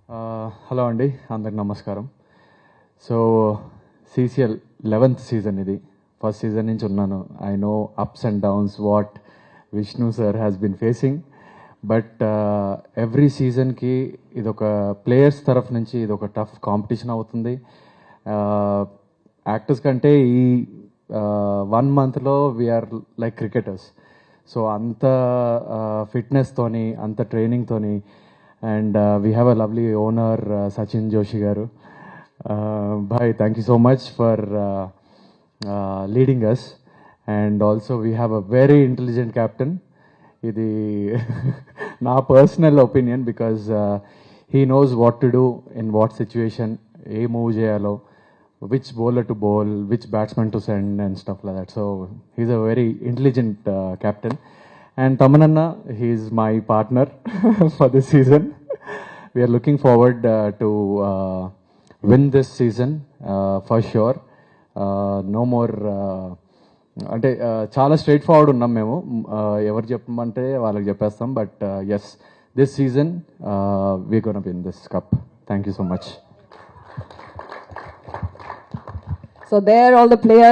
Hello అండి, అందరికి నమస్కారం. సో సీసీఎల్ 11th సీజన్ ఇది. ఫస్ట్ సీజన్ నుంచి ఉన్నాను. I know ups and downs what Vishnu sir has been facing. But every సీజన్కి ఇదొక ప్లేయర్స్ తరఫు నుంచి ఇదొక టఫ్ కాంపిటీషన్ అవుతుంది. యాక్టర్స్ కంటే ఈ 1 monthలో వీఆర్ లైక్ క్రికెటర్స్. సో అంత ఫిట్నెస్తోని, అంత ట్రైనింగ్తోని, and we have a lovely owner, Sachin Joshi garu. Bhai, thank you so much for leading us. And also we have a very intelligent captain. Idi na personal opinion, because he knows what to do in what situation, A move చేయాలో, which bowler to bowl, which batsman to send and stuff like that. So he's a very intelligent captain. And Tamananna, he is my partner for this season. We are looking forward to win this season for sure. No more అంటే చాలా straight forward ఉన్నాం మేము. ఎవరు చెప్పమంటే వాళ్ళకి చెప్పేస్తాం. But yes, this season we gonna win this cup. Thank you so much. So there all the players